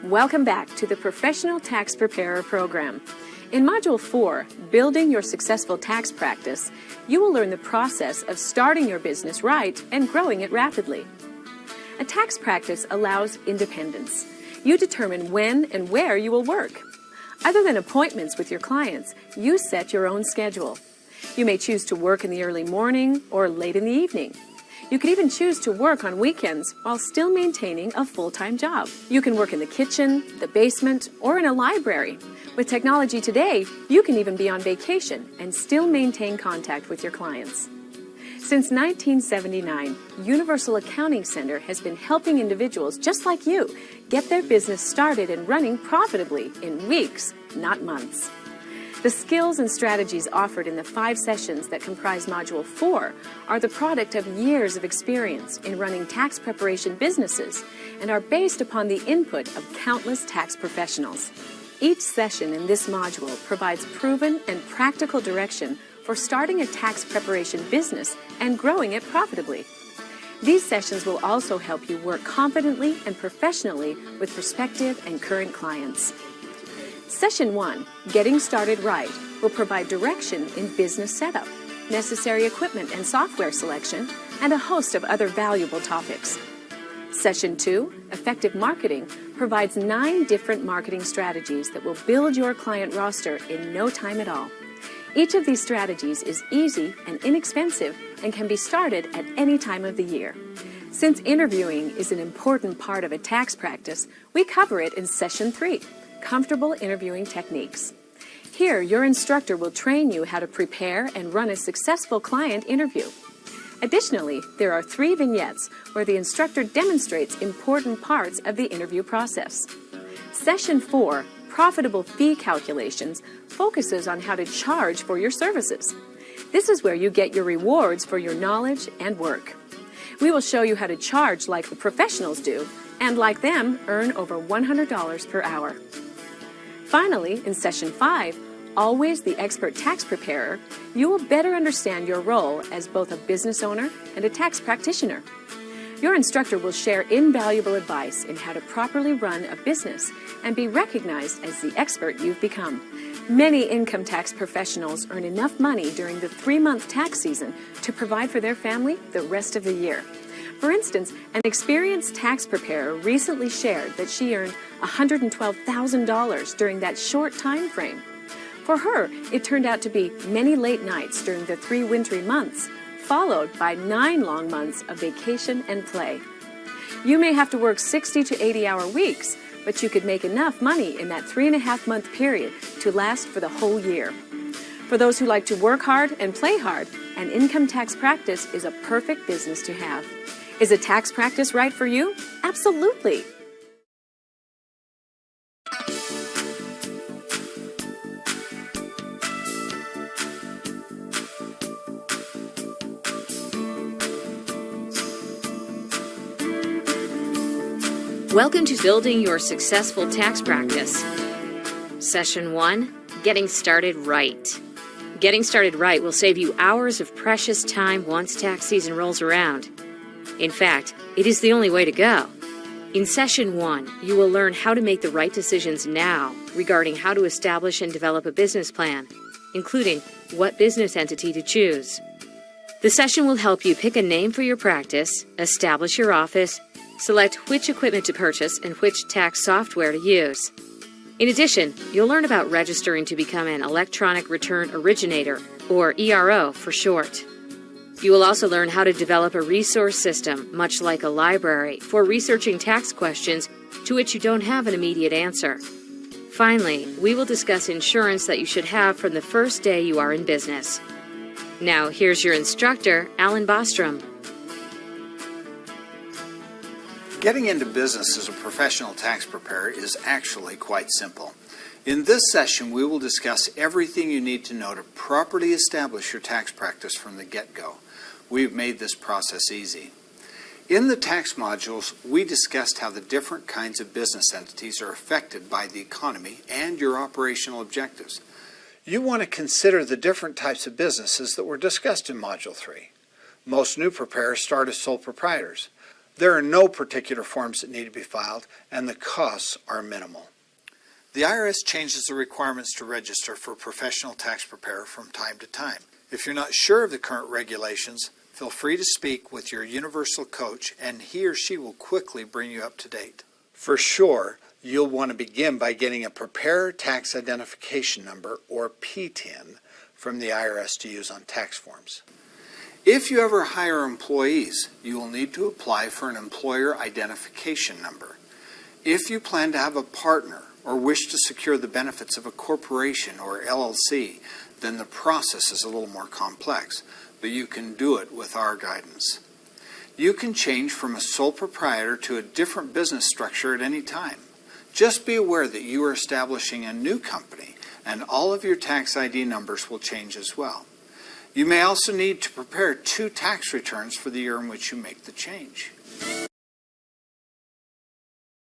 Welcome back to the Professional Tax Preparer program. In Module 4, Building Your Successful Tax Practice, you will learn the process of starting your business right and growing it rapidly. A tax practice allows independence. You determine when and where you will work. Other than appointments with your clients, you set your own schedule. You may choose to work in the early morning or late in the evening. You could even choose to work on weekends while still maintaining a full-time job. You can work in the kitchen, the basement, or in a library. With technology today, you can even be on vacation and still maintain contact with your clients. Since 1979, Universal Accounting Center has been helping individuals just like you get their business started and running profitably in weeks, not months. The skills and strategies offered in the 5 sessions that comprise Module 4 are the product of years of experience in running tax preparation businesses and are based upon the input of countless tax professionals. Each session in this module provides proven and practical direction for starting a tax preparation business and growing it profitably. These sessions will also help you work confidently and professionally with prospective and current clients. Session 1, Getting Started Right, will provide direction in business setup, necessary equipment and software selection, and a host of other valuable topics. Session 2, Effective Marketing, provides 9 different marketing strategies that will build your client roster in no time at all. Each of these strategies is easy and inexpensive and can be started at any time of the year. Since interviewing is an important part of a tax practice, we cover it in Session 3. Comfortable interviewing techniques. Here, your instructor will train you how to prepare and run a successful client interview. Additionally, there are 3 vignettes where the instructor demonstrates important parts of the interview process. Session 4, Profitable Fee Calculations, focuses on how to charge for your services. This is where you get your rewards for your knowledge and work. We will show you how to charge like the professionals do, and like them, earn over $100 per hour. Finally, in Session 5, Always the Expert Tax Preparer, you will better understand your role as both a business owner and a tax practitioner. Your instructor will share invaluable advice in how to properly run a business and be recognized as the expert you've become. Many income tax professionals earn enough money during the 3-month tax season to provide for their family the rest of the year. For instance, an experienced tax preparer recently shared that she earned $112,000 during that short time frame. For her, it turned out to be many late nights during the 3 wintry months, followed by 9 long months of vacation and play. You may have to work 60 to 80-hour weeks, but you could make enough money in that 3.5-month period to last for the whole year. For those who like to work hard and play hard, an income tax practice is a perfect business to have. Is a tax practice right for you? Absolutely. Welcome to Building Your Successful Tax Practice. Session 1, Getting Started Right. Getting started right will save you hours of precious time once tax season rolls around. In fact, it is the only way to go. In Session 1, you will learn how to make the right decisions now regarding how to establish and develop a business plan, including what business entity to choose. The session will help you pick a name for your practice, establish your office, select which equipment to purchase and which tax software to use. In addition, you'll learn about registering to become an Electronic Return Originator, or ERO for short. You will also learn how to develop a resource system, much like a library, for researching tax questions to which you don't have an immediate answer. Finally, we will discuss insurance that you should have from the first day you are in business. Now, here's your instructor, Alan Bostrom. Getting into business as a professional tax preparer is actually quite simple. In this session, we will discuss everything you need to know to properly establish your tax practice from the get-go. We've made this process easy. In the tax modules, we discussed how the different kinds of business entities are affected by the economy and your operational objectives. You want to consider the different types of businesses that were discussed in Module 3. Most new preparers start as sole proprietors. There are no particular forms that need to be filed, and the costs are minimal. The IRS changes the requirements to register for a professional tax preparer from time to time. If you're not sure of the current regulations, feel free to speak with your Universal coach, and he or she will quickly bring you up to date. For sure, you'll want to begin by getting a Preparer Tax Identification Number, or PTIN, from the IRS to use on tax forms. If you ever hire employees, you will need to apply for an Employer Identification Number. If you plan to have a partner or wish to secure the benefits of a corporation or LLC, then the process is a little more complex, but you can do it with our guidance. You can change from a sole proprietor to a different business structure at any time. Just be aware that you are establishing a new company, and all of your tax ID numbers will change as well. You may also need to prepare 2 tax returns for the year in which you make the change.